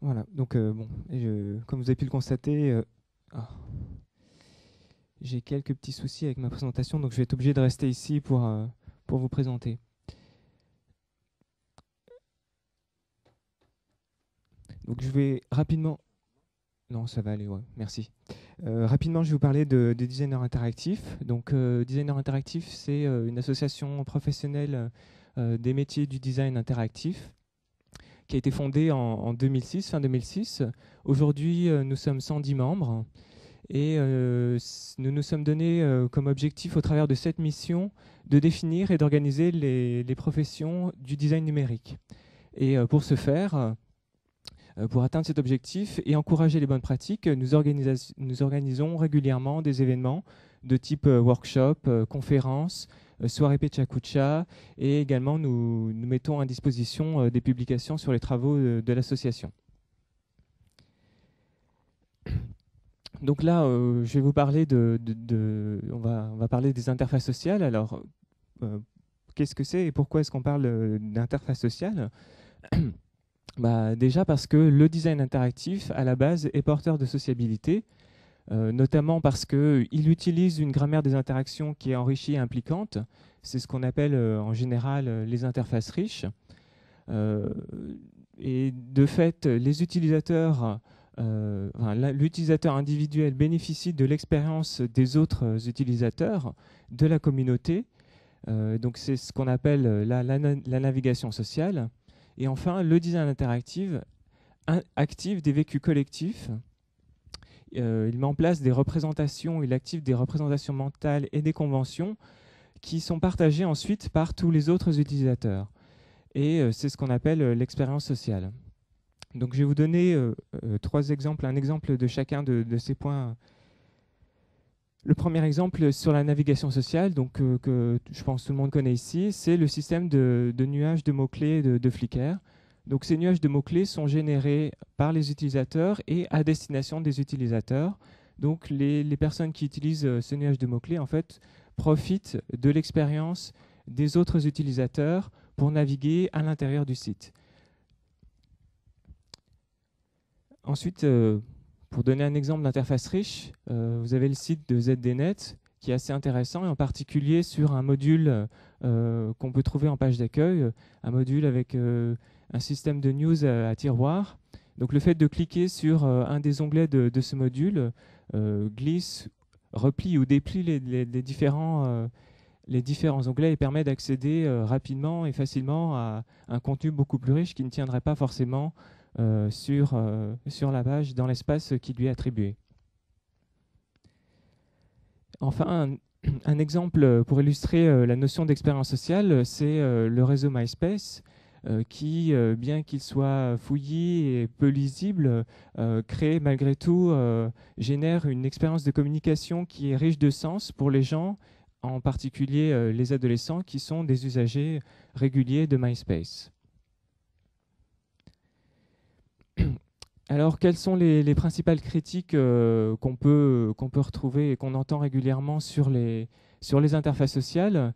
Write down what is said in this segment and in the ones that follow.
Voilà, donc bon, comme vous avez pu le constater, ah, j'ai quelques petits soucis avec ma présentation, donc je vais être obligé de rester ici pour vous présenter. Donc je vais rapidement... Non, ça va aller, ouais, merci. Rapidement, je vais vous parler de Designer Interactif. Donc Designer Interactif, c'est une association professionnelle des métiers du design interactif qui a été fondée en 2006, fin 2006. Aujourd'hui, nous sommes 110 membres. Et nous nous sommes donnés comme objectif, au travers de cette mission, de définir et d'organiser les professions du design numérique. Et pour ce faire, pour atteindre cet objectif et encourager les bonnes pratiques, nous organisons régulièrement des événements de type workshop, conférences, soirée Pechakucha, et également nous mettons à disposition des publications sur les travaux de l'association. Donc là, je vais vous parler on va parler des interfaces sociales. Alors, qu'est-ce que c'est et pourquoi est-ce qu'on parle d'interface sociale? Déjà parce que le design interactif, à la base, est porteur de sociabilité, notamment parce qu'il utilise une grammaire des interactions qui est enrichie et impliquante. C'est ce qu'on appelle en général les interfaces riches. Et de fait, les utilisateurs... l'utilisateur individuel bénéficie de l'expérience des autres utilisateurs, de la communauté. Donc c'est ce qu'on appelle la navigation sociale. Et enfin, le design interactif active des vécus collectifs. Il met en place des représentations, il active des représentations mentales et des conventions qui sont partagées ensuite par tous les autres utilisateurs. Et c'est ce qu'on appelle l'expérience sociale. Donc je vais vous donner trois exemples, un exemple de chacun de ces points. Le premier exemple sur la navigation sociale, donc, que je pense que tout le monde connaît ici, c'est le système de nuages de mots-clés de Flickr. Donc ces nuages de mots-clés sont générés par les utilisateurs et à destination des utilisateurs. Donc les personnes qui utilisent ce nuage de mots-clés en fait, profitent de l'expérience des autres utilisateurs pour naviguer à l'intérieur du site. Ensuite, pour donner un exemple d'interface riche, vous avez le site de ZDNet qui est assez intéressant, et en particulier sur un module qu'on peut trouver en page d'accueil, un module avec un système de news à tiroir. Donc le fait de cliquer sur un des onglets de ce module glisse, replie ou déplie les différents onglets et permet d'accéder rapidement et facilement à un contenu beaucoup plus riche qui ne tiendrait pas forcément sur la page, dans l'espace qui lui est attribué. Enfin, un exemple pour illustrer la notion d'expérience sociale, c'est le réseau MySpace, qui, bien qu'il soit fouillis et peu lisible, crée malgré tout, génère une expérience de communication qui est riche de sens pour les gens, en particulier les adolescents qui sont des usagers réguliers de MySpace. Alors, quelles sont les principales critiques qu'on peut retrouver et qu'on entend régulièrement sur les interfaces sociales?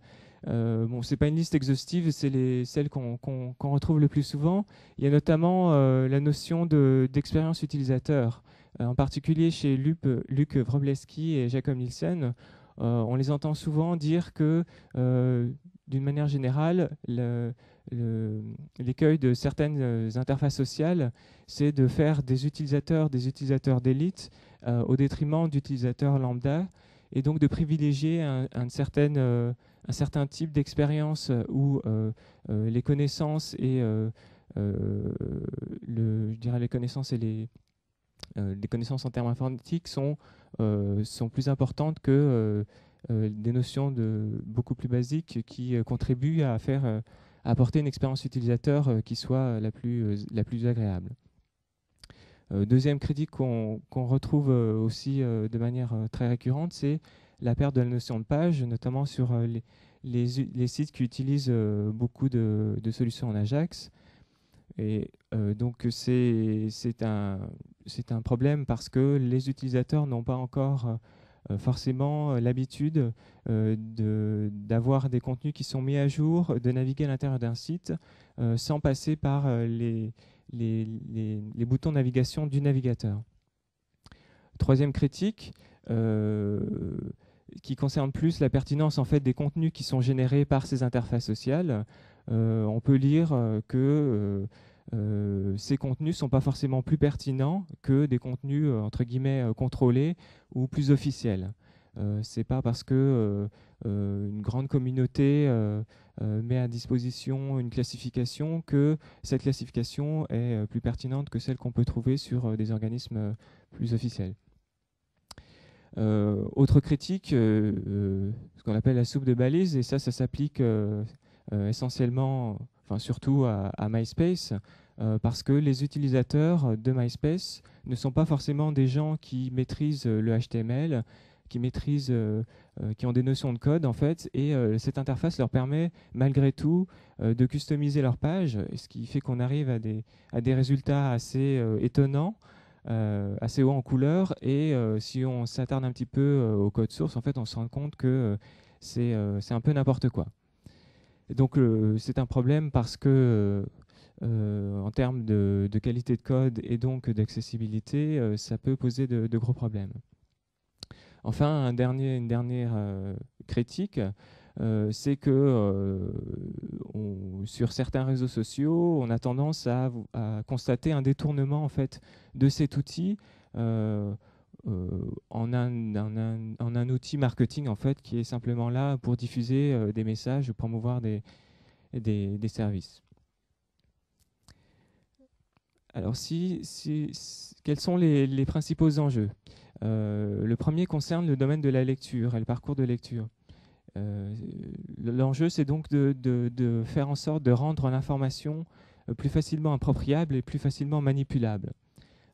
Bon, ce n'est pas une liste exhaustive, c'est celles qu'on retrouve le plus souvent. Il y a notamment la notion d'expérience utilisateur. En particulier chez Luc Wroblewski et Jacob Nielsen, on les entend souvent dire que, d'une manière générale, l'écueil de certaines interfaces sociales, c'est de faire des utilisateurs d'élite au détriment d'utilisateurs lambda, et donc de privilégier un certain type d'expérience où les connaissances et je dirais les connaissances et les connaissances en termes informatiques sont plus importantes que des notions beaucoup plus basiques qui contribuent à apporter une expérience utilisateur qui soit la plus agréable. Deuxième critique qu'on retrouve aussi de manière très récurrente, c'est la perte de la notion de page, notamment sur les sites qui utilisent beaucoup de solutions en Ajax. Et donc c'est un problème parce que les utilisateurs n'ont pas encore forcément l'habitude d'avoir des contenus qui sont mis à jour, de naviguer à l'intérieur d'un site sans passer par les boutons de navigation du navigateur. Troisième critique, qui concerne plus la pertinence en fait, des contenus qui sont générés par ces interfaces sociales. On peut lire que ces contenus ne sont pas forcément plus pertinents que des contenus entre guillemets contrôlés ou plus officiels. C'est pas parce que une grande communauté met à disposition une classification que cette classification est plus pertinente que celle qu'on peut trouver sur des organismes plus officiels. Autre critique, ce qu'on appelle la soupe de balise, et ça s'applique essentiellement, enfin surtout à MySpace, parce que les utilisateurs de MySpace ne sont pas forcément des gens qui maîtrisent le HTML, qui maîtrisent, qui ont des notions de code en fait, et cette interface leur permet malgré tout de customiser leur page, ce qui fait qu'on arrive à des résultats assez étonnants, assez haut en couleur, et si on s'attarde un petit peu au code source, en fait, on se rend compte que c'est un peu n'importe quoi. Et donc c'est un problème parce que en termes de qualité de code et donc d'accessibilité, ça peut poser de gros problèmes. Enfin, une dernière critique, c'est que sur certains réseaux sociaux, on a tendance à constater un détournement en fait, de cet outil en un outil marketing en fait, qui est simplement là pour diffuser des messages ou promouvoir des services. Alors, quels sont les principaux enjeux? Le premier concerne le domaine de la lecture et le parcours de lecture. L'enjeu, c'est donc de faire en sorte de rendre l'information plus facilement appropriable et plus facilement manipulable.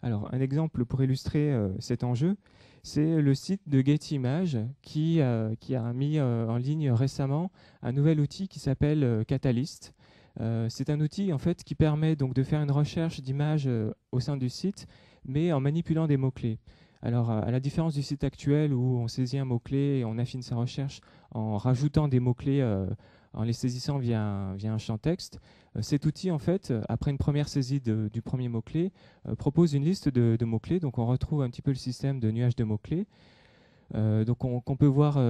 Alors, un exemple pour illustrer cet enjeu, c'est le site de Getty Images qui a mis en ligne récemment un nouvel outil qui s'appelle Catalyst. C'est un outil en fait, qui permet donc de faire une recherche d'images au sein du site, mais en manipulant des mots-clés. Alors, à la différence du site actuel où on saisit un mot-clé et on affine sa recherche en rajoutant des mots-clés, en les saisissant via un champ texte, cet outil, en fait, après une première saisie du premier mot-clé, propose une liste de mots-clés. Donc, on retrouve un petit peu le système de nuage de mots-clés. Donc, qu'on peut voir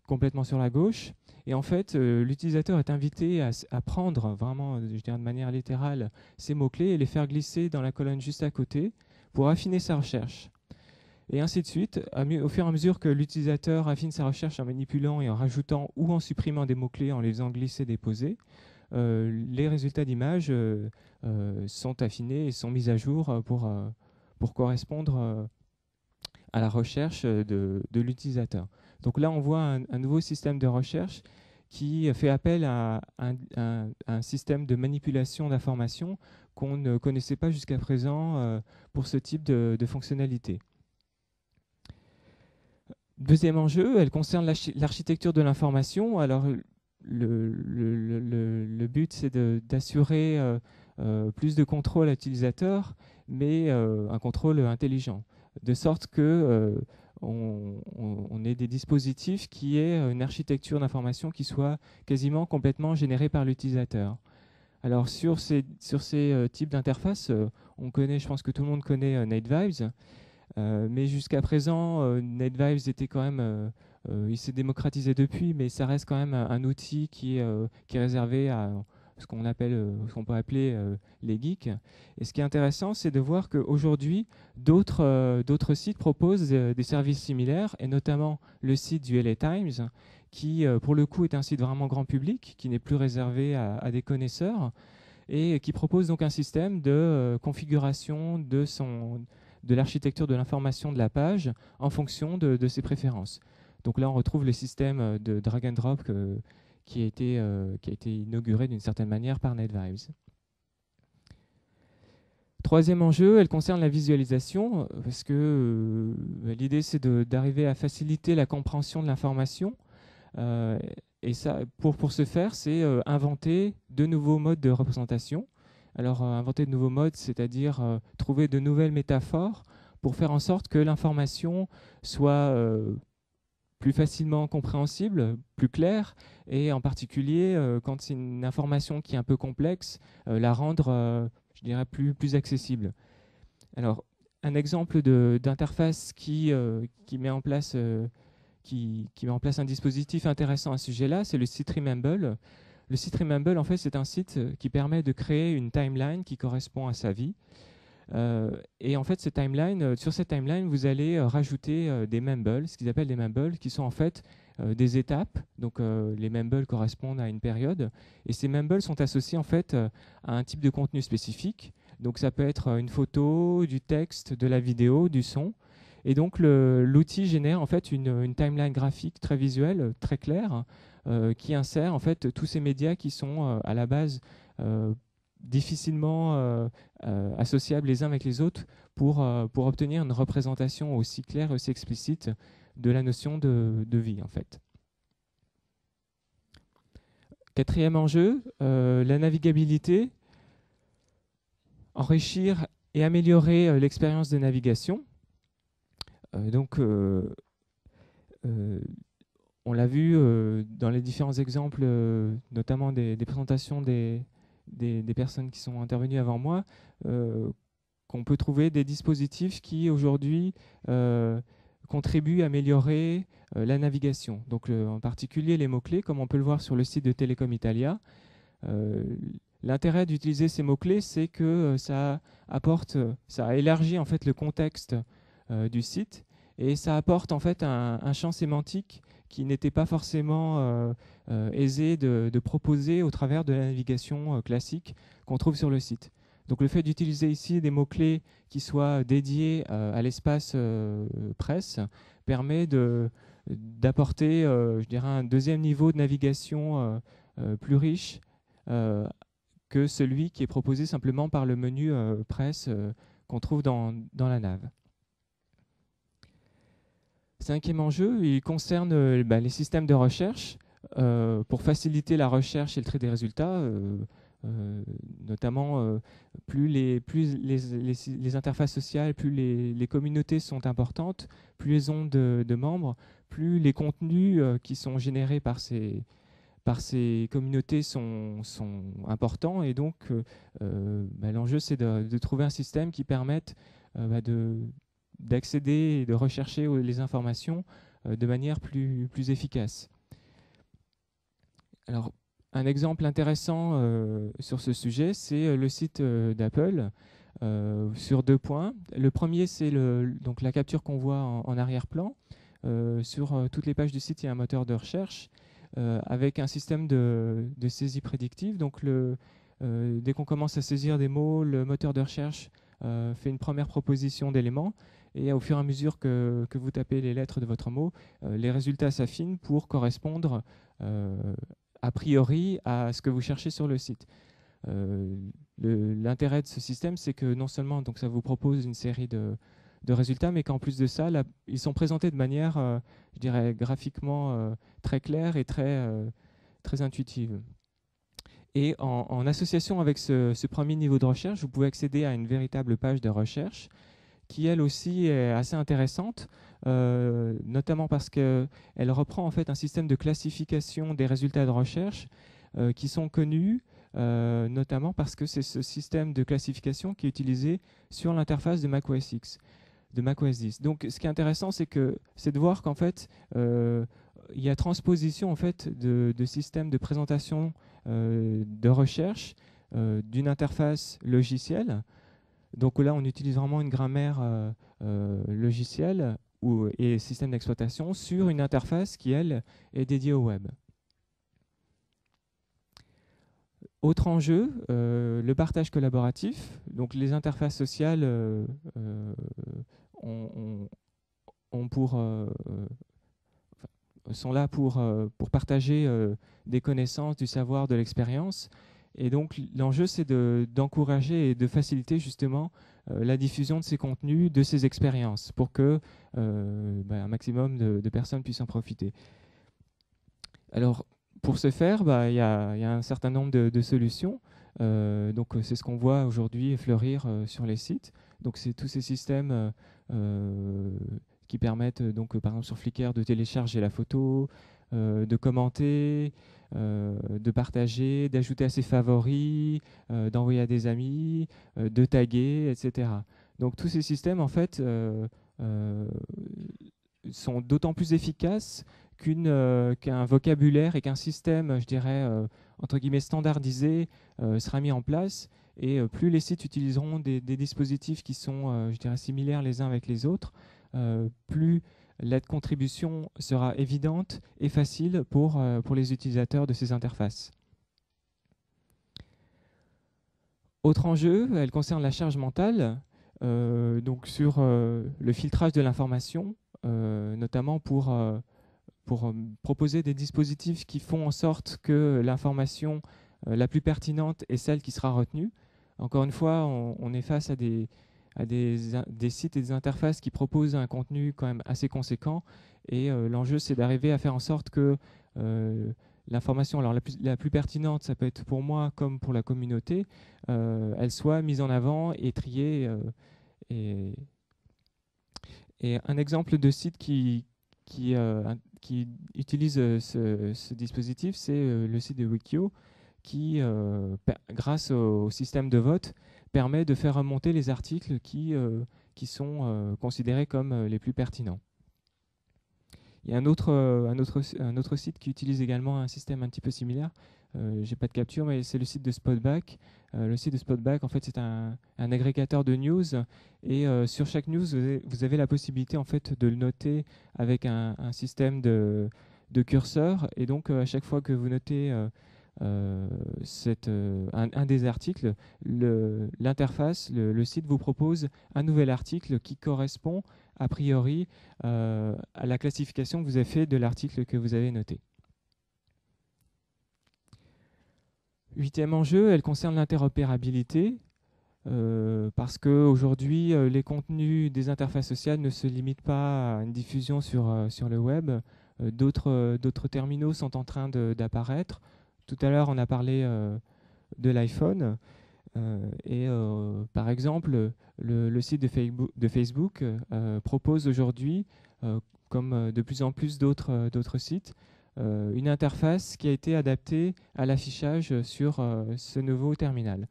complètement sur la gauche. Et en fait, l'utilisateur est invité à prendre vraiment, je dirais de manière littérale, ces mots-clés et les faire glisser dans la colonne juste à côté pour affiner sa recherche. Et ainsi de suite, au fur et à mesure que l'utilisateur affine sa recherche en manipulant et en rajoutant ou en supprimant des mots-clés, en les faisant glisser, déposer, les résultats d'image sont affinés et sont mis à jour pour correspondre à la recherche de l'utilisateur. Donc là, on voit un nouveau système de recherche qui fait appel à un système de manipulation d'informations qu'on ne connaissait pas jusqu'à présent pour ce type de fonctionnalité. Deuxième enjeu, elle concerne l'architecture de l'information. Alors, le but, c'est d'assurer plus de contrôle à l'utilisateur, mais un contrôle intelligent, de sorte que on ait des dispositifs qui aient une architecture d'information qui soit quasiment complètement générée par l'utilisateur. Alors, sur ces types d'interfaces, on connaît, je pense que tout le monde connaît NetVibes. Mais jusqu'à présent, NetVibes était quand même, il s'est démocratisé depuis, mais ça reste quand même un outil qui est réservé à ce qu'on peut appeler les geeks. Et ce qui est intéressant, c'est de voir qu'aujourd'hui, d'autres sites proposent des services similaires, et notamment le site du LA Times, qui pour le coup est un site vraiment grand public, qui n'est plus réservé à des connaisseurs, et qui propose donc un système de configuration de l'architecture de l'information de la page en fonction de ses préférences. Donc là, on retrouve le système de drag and drop qui a été inauguré d'une certaine manière par NetVibes. Troisième enjeu, elle concerne la visualisation, parce que l'idée, c'est d'arriver à faciliter la compréhension de l'information. Et ça, pour ce faire, c'est inventer de nouveaux modes de représentation. Alors, inventer de nouveaux modes, c'est-à-dire trouver de nouvelles métaphores pour faire en sorte que l'information soit plus facilement compréhensible, plus claire, et en particulier, quand c'est une information qui est un peu complexe, la rendre, je je dirais, plus accessible. Alors, un exemple d'interface qui met en place un dispositif intéressant à ce sujet-là, c'est le site Remember. Le site Remember, en fait, c'est un site qui permet de créer une timeline qui correspond à sa vie. Et en fait, sur cette timeline, vous allez rajouter des membles, ce qu'ils appellent des membles, qui sont en fait des étapes. Donc, les membles correspondent à une période, et ces membles sont associés en fait à un type de contenu spécifique. Donc, ça peut être une photo, du texte, de la vidéo, du son. Et donc, l'outil génère en fait une timeline graphique très visuelle, très claire, qui insère en fait tous ces médias qui sont à la base difficilement associables les uns avec les autres pour obtenir une représentation aussi claire et aussi explicite de la notion de vie en fait. Quatrième enjeu, la navigabilité. Enrichir et améliorer l'expérience de navigation. On l'a vu dans les différents exemples, notamment des présentations des personnes qui sont intervenues avant moi, qu'on peut trouver des dispositifs qui aujourd'hui contribuent à améliorer la navigation. Donc, en particulier les mots-clés, comme on peut le voir sur le site de Telecom Italia. L'intérêt d'utiliser ces mots-clés, c'est que ça élargit en fait le contexte du site, et ça apporte en fait un champ sémantique qui n'était pas forcément aisé de proposer au travers de la navigation classique qu'on trouve sur le site. Donc le fait d'utiliser ici des mots-clés qui soient dédiés à l'espace presse permet d'apporter, je dirais, un deuxième niveau de navigation plus riche que celui qui est proposé simplement par le menu presse qu'on trouve dans la nave. Cinquième enjeu, il concerne les systèmes de recherche pour faciliter la recherche et le trait des résultats, notamment plus les interfaces sociales, plus les communautés sont importantes, plus elles ont de membres, plus les contenus qui sont générés par ces communautés sont importants, et donc l'enjeu c'est de trouver un système qui permette d'accéder et de rechercher les informations de manière plus efficace. Alors, un exemple intéressant sur ce sujet, c'est le site d'Apple sur 2 points. Le premier, c'est donc la capture qu'on voit en arrière-plan. Sur toutes les pages du site, il y a un moteur de recherche avec un système de saisie prédictive. Donc, dès qu'on commence à saisir des mots, le moteur de recherche fait une première proposition d'éléments, et au fur et à mesure que vous tapez les lettres de votre mot, les résultats s'affinent pour correspondre a priori à ce que vous cherchez sur le site. L'intérêt de ce système, c'est que non seulement donc, ça vous propose une série de résultats, mais qu'en plus de ça, là, ils sont présentés de manière, je dirais, graphiquement très claire et très intuitive. Et en association avec ce premier niveau de recherche, vous pouvez accéder à une véritable page de recherche qui, elle aussi, est assez intéressante, notamment parce qu'elle reprend en fait un système de classification des résultats de recherche qui sont connus, notamment parce que c'est ce système de classification qui est utilisé sur l'interface de macOS X, de macOS 10. Donc, ce qui est intéressant, c'est de voir qu'en fait, il y a transposition en fait de systèmes de présentation de recherche d'une interface logicielle. Donc là, on utilise vraiment une grammaire logicielle et système d'exploitation sur une interface qui, elle, est dédiée au web. Autre enjeu, le partage collaboratif. Donc les interfaces sociales sont là pour partager des connaissances, du savoir, de l'expérience. Et donc l'enjeu, c'est d'encourager et de faciliter justement la diffusion de ces contenus, de ces expériences, pour que un maximum de personnes puissent en profiter. Alors, pour ce faire, il y a un certain nombre de solutions. Donc c'est ce qu'on voit aujourd'hui fleurir sur les sites. Donc c'est tous ces systèmes qui permettent, donc, par exemple sur Flickr, de télécharger la photo, de commenter, de partager, d'ajouter à ses favoris, d'envoyer à des amis, de taguer, etc. Donc tous ces systèmes, en fait, sont d'autant plus efficaces qu'un vocabulaire et qu'un système, je dirais, entre guillemets, standardisé sera mis en place. Et plus les sites utiliseront des dispositifs qui sont, je dirais, similaires les uns avec les autres, plus la contribution sera évidente et facile pour les utilisateurs de ces interfaces. Autre enjeu, elle concerne la charge mentale, donc sur le filtrage de l'information, notamment pour proposer des dispositifs qui font en sorte que l'information la plus pertinente est celle qui sera retenue. Encore une fois, on est face à des sites et des interfaces qui proposent un contenu quand même assez conséquent, et l'enjeu, c'est d'arriver à faire en sorte que l'information, alors la plus pertinente, ça peut être pour moi comme pour la communauté, elle soit mise en avant et triée. Et un exemple de site qui utilise ce dispositif, c'est le site de Wikio, qui, grâce au système de vote, permet de faire remonter les articles qui sont considérés comme les plus pertinents. Il y a un autre site qui utilise également un système un petit peu similaire. J'ai pas de capture, mais c'est le site de Spotback. Le site de Spotback, en fait, c'est un agrégateur de news, et sur chaque news, vous avez la possibilité, en fait, de le noter avec un système de curseur, et donc à chaque fois que vous notez un des articles, l'interface, le site vous propose un nouvel article qui correspond a priori à la classification que vous avez fait de l'article que vous avez noté. Huitième enjeu, elle concerne l'interopérabilité, parce qu'aujourd'hui, les contenus des interfaces sociales ne se limitent pas à une diffusion sur le web. D'autres terminaux sont en train d'apparaître. Tout à l'heure, on a parlé de l'iPhone. Par exemple, le site de Facebook propose aujourd'hui, comme de plus en plus d'autres sites, une interface qui a été adaptée à l'affichage sur ce nouveau terminal.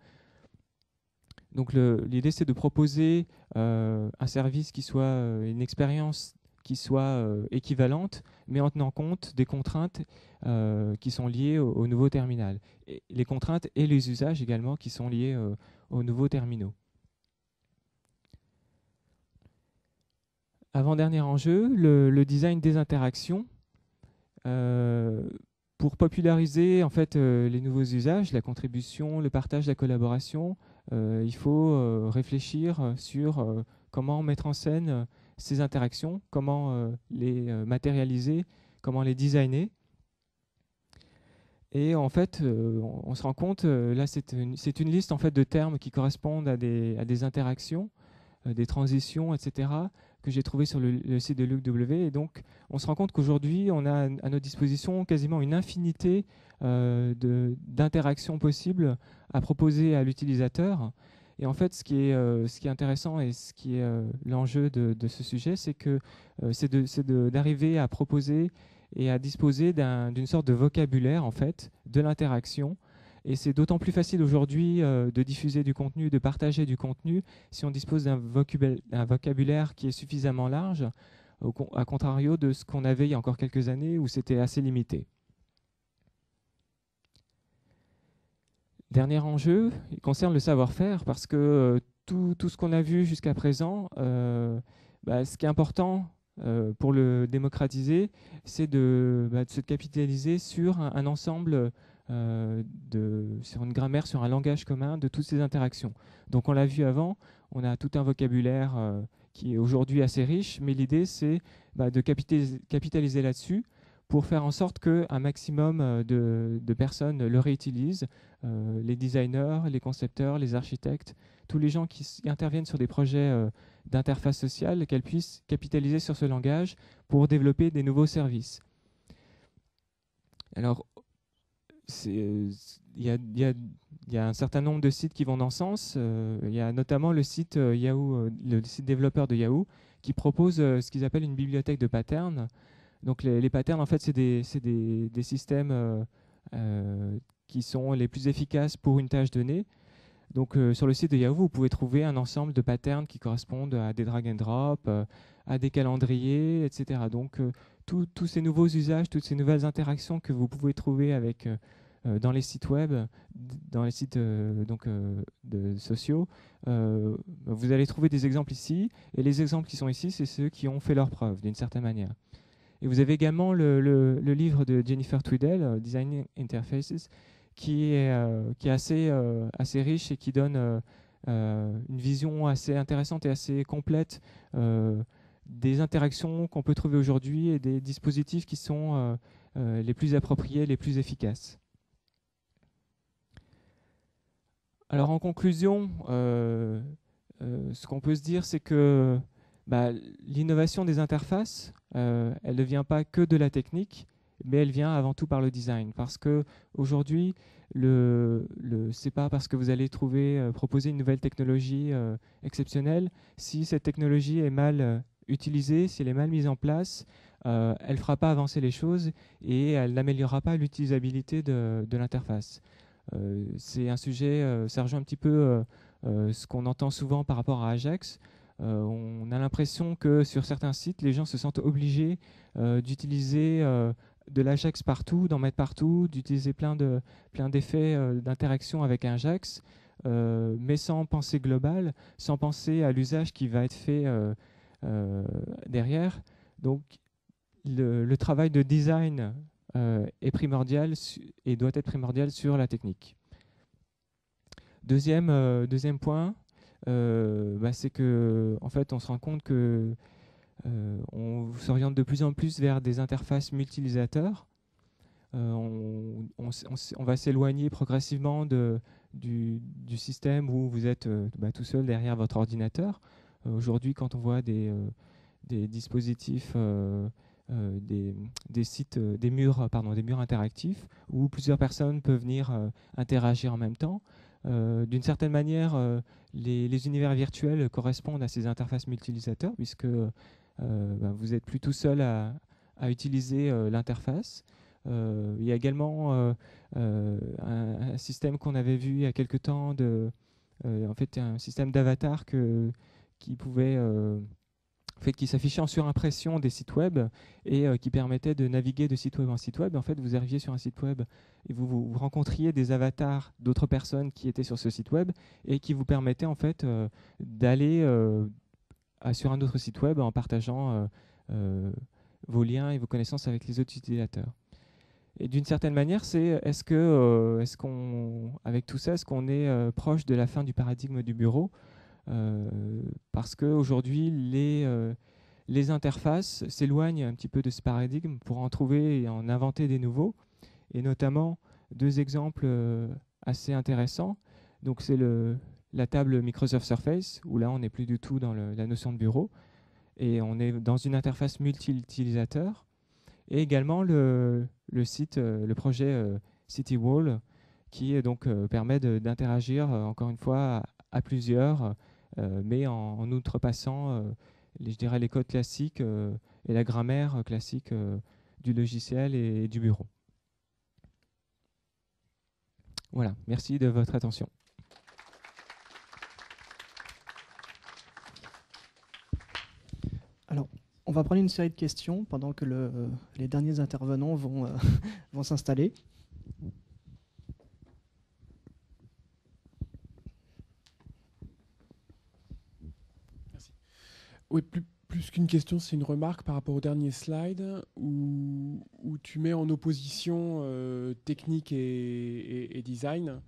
Donc l'idée, c'est de proposer un service qui soit une expérience qui soit équivalente, mais en tenant compte des contraintes qui sont liées au nouveau terminal. Et les contraintes et les usages également qui sont liés aux nouveaux terminaux. Avant-dernier enjeu, le design des interactions. Pour populariser en fait, les nouveaux usages, la contribution, le partage, la collaboration, il faut réfléchir sur comment mettre en scène ces interactions, comment les matérialiser, comment les designer. Et en fait, on se rend compte, là c'est une liste en fait, de termes qui correspondent à des interactions, des transitions, etc., que j'ai trouvé sur le site de Luc W. Et donc, on se rend compte qu'aujourd'hui, on a à notre disposition quasiment une infinité d'interactions possibles à proposer à l'utilisateur. Et en fait, ce qui est intéressant et ce qui est l'enjeu de ce sujet, c'est que c'est d'arriver à proposer et à disposer d'une sorte de vocabulaire en fait, de l'interaction. Et c'est d'autant plus facile aujourd'hui de diffuser du contenu, de partager du contenu, si on dispose d'un vocabulaire qui est suffisamment large, à contrario de ce qu'on avait il y a encore quelques années où c'était assez limité. Dernier enjeu, il concerne le savoir-faire, parce que tout ce qu'on a vu jusqu'à présent, ce qui est important pour le démocratiser, c'est de se capitaliser sur un ensemble sur une grammaire, sur un langage commun de toutes ces interactions. Donc on l'a vu avant, on a tout un vocabulaire qui est aujourd'hui assez riche, mais l'idée c'est de capitaliser là-dessus pour faire en sorte qu'un maximum de personnes le réutilisent, les designers, les concepteurs, les architectes, tous les gens qui interviennent sur des projets d'interface sociale, qu'elles puissent capitaliser sur ce langage pour développer des nouveaux services. Alors, il y a un certain nombre de sites qui vont dans ce sens. Il y a notamment le site Yahoo, le site développeur de Yahoo, qui propose ce qu'ils appellent une bibliothèque de patterns. Donc les patterns, en fait, c'est des systèmes qui sont les plus efficaces pour une tâche donnée. Donc sur le site de Yahoo, vous pouvez trouver un ensemble de patterns qui correspondent à des drag and drop, à des calendriers, etc. Donc tous ces nouveaux usages, toutes ces nouvelles interactions que vous pouvez trouver avec, dans les sites web, dans les sites sociaux, vous allez trouver des exemples ici. Et les exemples qui sont ici, c'est ceux qui ont fait leur preuve d'une certaine manière. Et vous avez également le livre de Jennifer Tweedale, Designing Interfaces, qui est assez riche et qui donne une vision assez intéressante et assez complète des interactions qu'on peut trouver aujourd'hui et des dispositifs qui sont les plus appropriés, les plus efficaces. Alors en conclusion, ce qu'on peut se dire, c'est que l'innovation des interfaces, elle ne vient pas que de la technique, mais elle vient avant tout par le design. Parce qu'aujourd'hui, c'est pas parce que vous allez proposer une nouvelle technologie exceptionnelle. Si cette technologie est mal utilisée, si elle est mal mise en place, elle ne fera pas avancer les choses et elle n'améliorera pas l'utilisabilité de l'interface. C'est un sujet, ça rejoint un petit peu ce qu'on entend souvent par rapport à Ajax. On a l'impression que sur certains sites, les gens se sentent obligés d'utiliser de l'Ajax partout, d'en mettre partout, d'utiliser plein d'effets d'interaction avec un Ajax, mais sans pensée globale, sans penser à l'usage qui va être fait derrière. Donc le travail de design est primordial et doit être primordial sur la technique. Deuxième point, c'est que en fait, on se rend compte que on s'oriente de plus en plus vers des interfaces multi-utilisateurs. On va s'éloigner progressivement du système où vous êtes tout seul derrière votre ordinateur. Aujourd'hui, quand on voit des dispositifs, des sites, des murs interactifs où plusieurs personnes peuvent venir interagir en même temps, d'une certaine manière, les univers virtuels correspondent à ces interfaces multi-utilisateurs puisque vous n'êtes plus tout seul à utiliser l'interface. Il y a également un système qu'on avait vu il y a quelque temps, en fait, un système d'avatar qui pouvait qui s'affichait en surimpression des sites web et qui permettait de naviguer de site web en site web. En fait, vous arriviez sur un site web et vous rencontriez des avatars d'autres personnes qui étaient sur ce site web et qui vous permettaient en fait d'aller sur un autre site web en partageant vos liens et vos connaissances avec les autres utilisateurs. Et d'une certaine manière, est-ce qu'on, avec tout ça, est-ce qu'on est proche de la fin du paradigme du bureau ? Parce qu'aujourd'hui, les interfaces s'éloignent un petit peu de ce paradigme pour en trouver et en inventer des nouveaux. Et notamment, deux exemples assez intéressants. Donc, c'est la table Microsoft Surface, où là, on n'est plus du tout dans la notion de bureau. Et on est dans une interface multi-utilisateur. Et également, le projet CityWall, qui donc permet d'interagir, encore une fois, à plusieurs, mais en outrepassant, je dirais, les codes classiques et la grammaire classique du logiciel et du bureau. Voilà, merci de votre attention. Alors, on va prendre une série de questions pendant que les derniers intervenants vont s'installer. Oui, plus qu'une question, c'est une remarque par rapport au dernier slide où tu mets en opposition technique et design.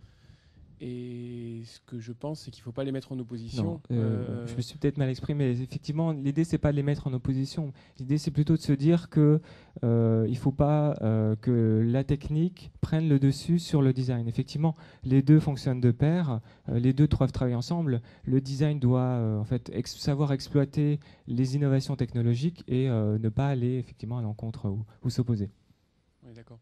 Et ce que je pense, c'est qu'il ne faut pas les mettre en opposition. Non, je me suis peut-être mal exprimé. Effectivement, l'idée, c'est pas de les mettre en opposition. L'idée, c'est plutôt de se dire que il ne faut pas que la technique prenne le dessus sur le design. Effectivement, les deux fonctionnent de pair. Les deux doivent travailler ensemble. Le design doit en fait savoir exploiter les innovations technologiques et ne pas aller effectivement à l'encontre ou s'opposer. Oui, d'accord.